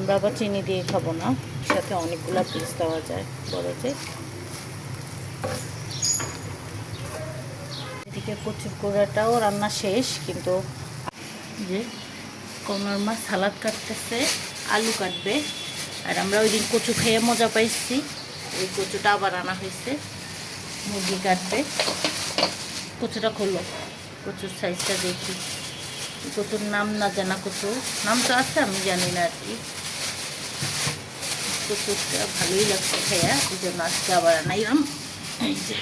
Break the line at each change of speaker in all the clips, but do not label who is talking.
আমরা আবার চিনি দিয়ে খাবো না, সাথে অনেকগুলো পিস দেওয়া যায় বড় যে। এদিকে কচুর কোড়াটাও রান্না শেষ, কিন্তু যে কমলার মা সালাদ কাটতেছে, আলু কাটবে। আর আমরা ওই দিন কচু খেয়ে মজা পাইছি, ওই কচুটা আবার আনা হয়েছে, মুরগি কাটবে। কচুটা খোলো, কচুর সাইজটা দেখি। কচুর নাম না জানা কচু, নাম তো আছে আমি জানি না আর কি। কচুরটা ভালোই লাগছে খেয়া, এই জন্য আজকে আবার আনাইলাম। এই যে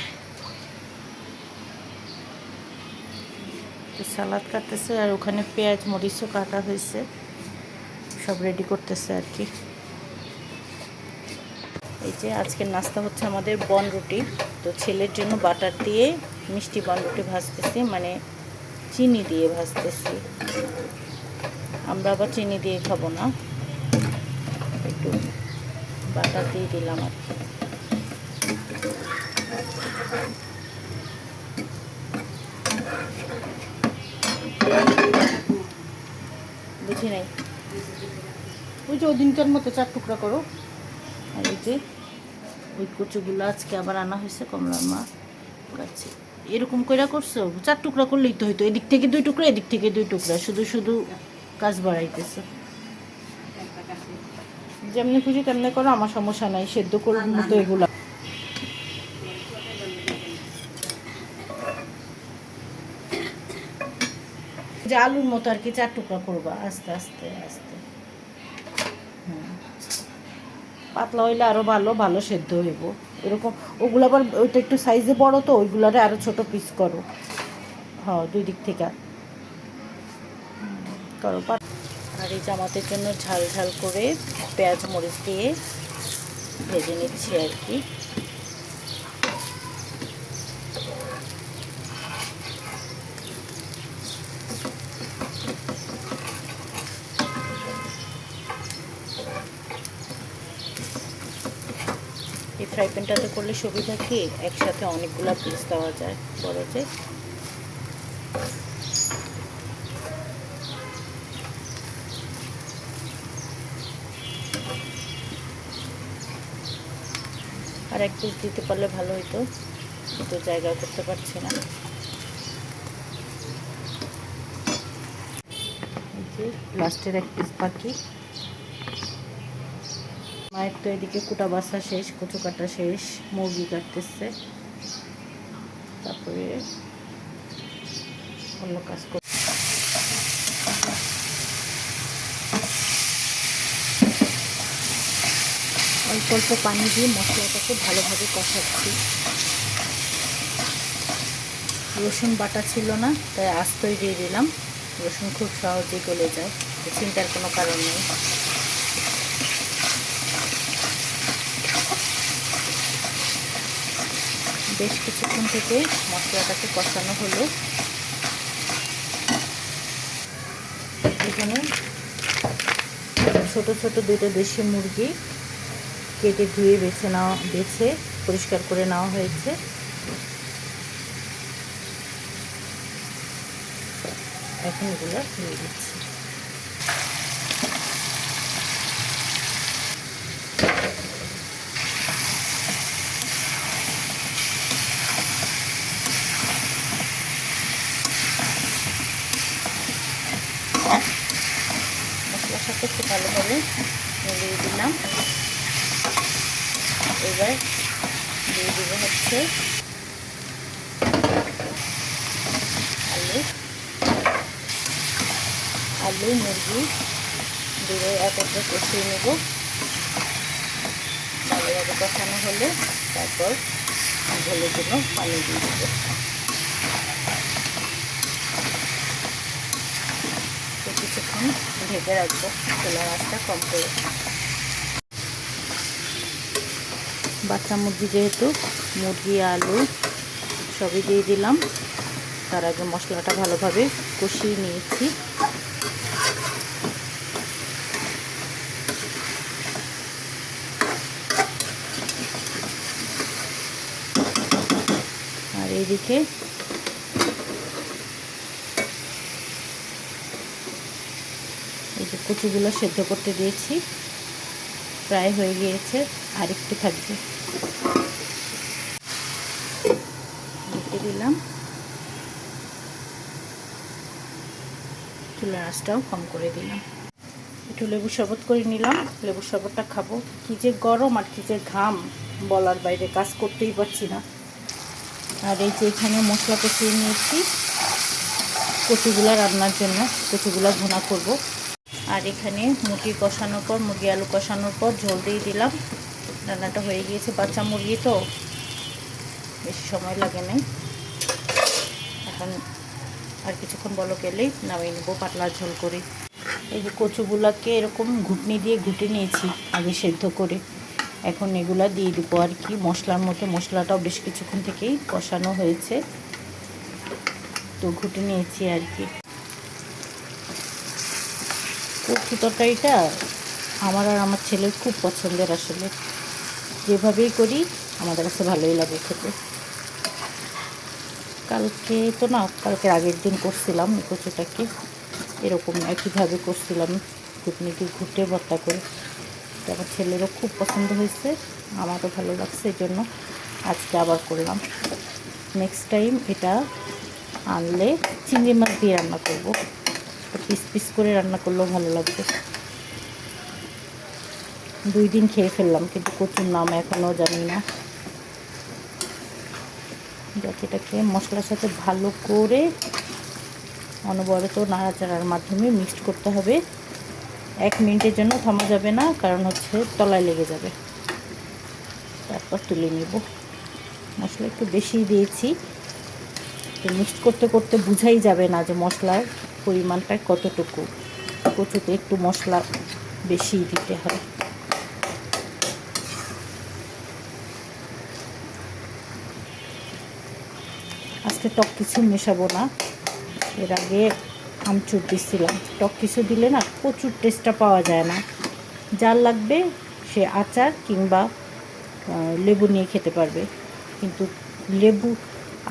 সালাদ কাটতেছে, আর ওখানে পেঁয়াজ মরিচও কাটা হয়েছে, সব রেডি করতেছে আর কি। এই যে আজকের নাস্তা হচ্ছে আমাদের বনরুটি। তো ছেলের জন্য বাটার দিয়ে মিষ্টি বনরুটি ভাজতেছি, মানে চিনি দিয়ে ভাজতেছি। আমরা আবার চিনি দিয়ে খাবো না, একটু বাটার দিয়ে দিলাম আর কি। বুঝি নাই, ওই যে ওদিনকার মতো 4 টুকরা করো। আর এই যে ওই কচুগুলো আজকে আবার আনা হয়েছে, কমলার মা কাটছে। এরকম কইরা করছো, 4 টুকরা করলেই তো হইতো, এদিক থেকে 2 টুকরা এদিক থেকে 2 টুকরা, শুধু শুধু কাজ বাড়াইতেছে। যেমনি খুশি তেমনি করো, আমার সমস্যা নাই, সেদ্ধ করব মতো এগুলা। যে আলুর মতো আর কি 4 টুকরা করবা, আস্তে আস্তে আস্তে। পাতলা হইলে আরও ভালো, ভালো সেদ্ধ হইব এরকম। ওগুলো আবার ওইটা একটু সাইজে বড়, তো ওইগুলারে আরও ছোট পিস করো। হ্যাঁ, 2 দিক থেকে করো। আর এই জামাতের জন্য ঝাল ঝাল করে পেঁয়াজ মরিচ দিয়ে ভেজে নিচ্ছি আর কি। এই ফ্রাই প্যানটাতে করলে সুবিধা কি, একসাথে অনেকগুলো পিস দেওয়া যায় বড় যে। আর এক পিস দিতে পারলে ভালো হইতো, কিন্তু জায়গা করতে পারছি না। লাস্টের এক পিস বাকি। মায়ের তো এদিকে কুটা বাছা শেষ, কচু কাটা শেষ, মুরগি কাটতেছে, তারপরে অন্য কাজ করতে। অল্প অল্প পানি দিয়ে মশলাটাকে ভালোভাবে কষাচ্ছি। রসুন বাটা ছিল না, তাই আস্তই দিয়ে দিলাম। রসুন খুব সহজেই গলে যায়, চিন্তার কোনো কারণ নেই। বেশ কিছুক্ষণ থেকে মশলাটাকে কষানো হলো। এখানে ছোট ছোট 2টো দেশি মুরগি কেটে ধুয়ে বেছে পরিষ্কার করে নেওয়া হয়েছে। এখন এগুলো দিয়ে দিচ্ছি। মশলার সাথে একটু ভালোভাবে মিলিয়ে দিলাম। এবার দিয়ে দিব হচ্ছে আলু মুরগি দিয়ে একত্রে কষিয়ে নেব। ভালোভাবে কষানো হলে তারপর ঝোলের জন্য পানি দিয়ে দেব। তো কিছুক্ষণ ঢেকে রাখবো, চুলার আঁচটা কম করে। বাচ্চা মুরগি যেহেতু, মুরগি আলু সবই দিয়ে দিলাম। তার আগে মশলাটা ভালোভাবে কষিয়ে নিয়েছি। আর এইদিকে এই যে কচুগুলো সেদ্ধ করতে দিয়েছি, প্রায় হয়ে গিয়েছে, আর একটু থাকবে। ঢেকে দিলাম। চুলার আঁচটাও কম করে দিলাম। একটু লেবু শরবত করে নিলাম। লেবু শরবতটা খাবো। কী যে গরম আর কী যে ঘাম, বলার বাইরে, কাজ করতেই পারছি না। আর এই যে এখানে মশলা কষিয়ে নিয়েছি কচুগুলা রান্নার জন্য, কচুগুলা ভুনা করব। আর এখানে মুরগি কষানোর পর, মুরগি আলু কষানোর পর ঝোল দিয়ে দিলাম। রান্নাটা হয়ে গিয়েছে। বাচ্চা মুরগি তো বেশি সময় লাগে নাই। এখন আর কিছুক্ষণ বলক এলেই নামিয়ে নেবো পাতলা ঝোল করে। এই যে কচুগুলাকে এরকম ঘুটনি দিয়ে ঘুটে নিয়েছি আগে সেদ্ধ করে। এখন এগুলা দিয়ে দেবো আর কি মশলার মধ্যে। মশলাটাও বেশ কিছুক্ষণ থেকেই কষানো হয়েছে, তো ঘুটে নিয়েছি আর কি। কচু তরকারিটা আমার আর আমার ছেলের খুব পছন্দের। আসলে যেভাবেই করি আমাদের কাছে ভালোই লাগে খেতে। কালকে তো না, কালকের আগের দিন করছিলাম এই কচুটাকে, এরকম একইভাবে করছিলাম, ঘুটনিটি ঘুটে ভর্তা করে। তো আমার ছেলেরও খুব পছন্দ হয়েছে, আমারও ভালো লাগছে, এই জন্য আজকে আবার করলাম। নেক্সট টাইম এটা আনলে চিংড়ি মাছ দিয়ে রান্না করব, পিস পিস করে রান্না করলেও ভালো লাগবে। 2 দিন খেয়ে ফেললাম, কিন্তু কচুর নাম এখনও জানি না। এটাকে মশলার সাথে ভালো করে অনবরত নাড়াচাড়ার মাধ্যমে মিক্সড করতে হবে। 1 মিনিটের জন্য থামা যাবে না, কারণ হচ্ছে তলায় লেগে যাবে। তারপর তুলে নেব। মশলা একটু বেশি দিয়েছি, তো মিক্সড করতে করতে বোঝাই যাবে না যে মশলার পরিমাণটা কতটুকু। কচুতে একটু মশলা বেশি দিতে হবে। আজকে টক কিছু মেশাবো না। এর আগে আমচুর দিচ্ছিলাম। টক কিছু দিলে না প্রচুর টেস্টটা পাওয়া যায় না। যার লাগবে সে আচার কিংবা লেবু নিয়ে খেতে পারবে, কিন্তু লেবু,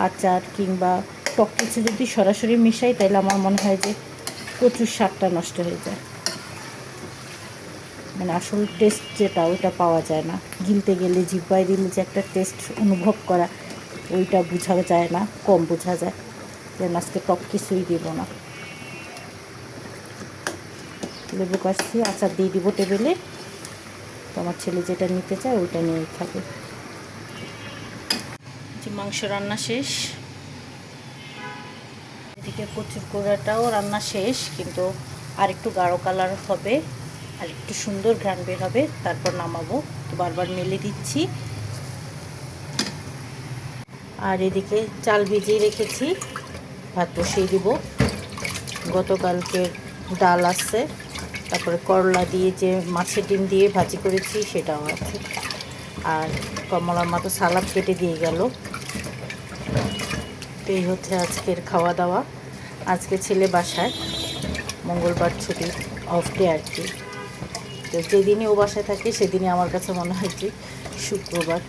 আচার কিংবা টক কিছু যদি সরাসরি মিশাই, তাহলে আমার মনে হয় যে প্রচুর স্বাদটা নষ্ট হয়ে যায়। মানে আসল টেস্ট যেটা, ওইটা পাওয়া যায় না। গিলতে গেলে, জিহ্বায় দিলে যে একটা টেস্ট অনুভব করা, ওইটা বোঝা যায় না, কম বোঝা যায়। যেন আজকে টক কিছুই দিব না। লেবু কাটছি, আচার দিয়ে দিব টেবিলে। তো আমার ছেলে যেটা নিতে চায় ওইটা নিয়েই খাবে। যে মাংস রান্না শেষ, এদিকে কচুর কোড়াটাও রান্না শেষ, কিন্তু আর একটু গাঢ় কালার হবে, আর একটু সুন্দর ঘ্রাণ বের হবে, তারপর নামাবো। তো বারবার মেলে দিচ্ছি। আর এদিকে চাল ভিজিয়ে রেখেছি, ভাত বসিয়ে দিব। গতকালকে ডাল আছে, তারপরে করলা দিয়ে যে মাছের ডিম দিয়ে ভাজি করেছি সেটাও আছে। আর কমলার মতো সালাদ কেটে দিয়ে গেল। তো এই হচ্ছে আজকের খাওয়া দাওয়া। আজকে ছেলে বাসায়, মঙ্গলবার ছুটি, অফ ডে আর কি। তো যেদিনই ও বাসায় থাকে সেদিনই আমার কাছে মনে হয় যে শুক্রবার।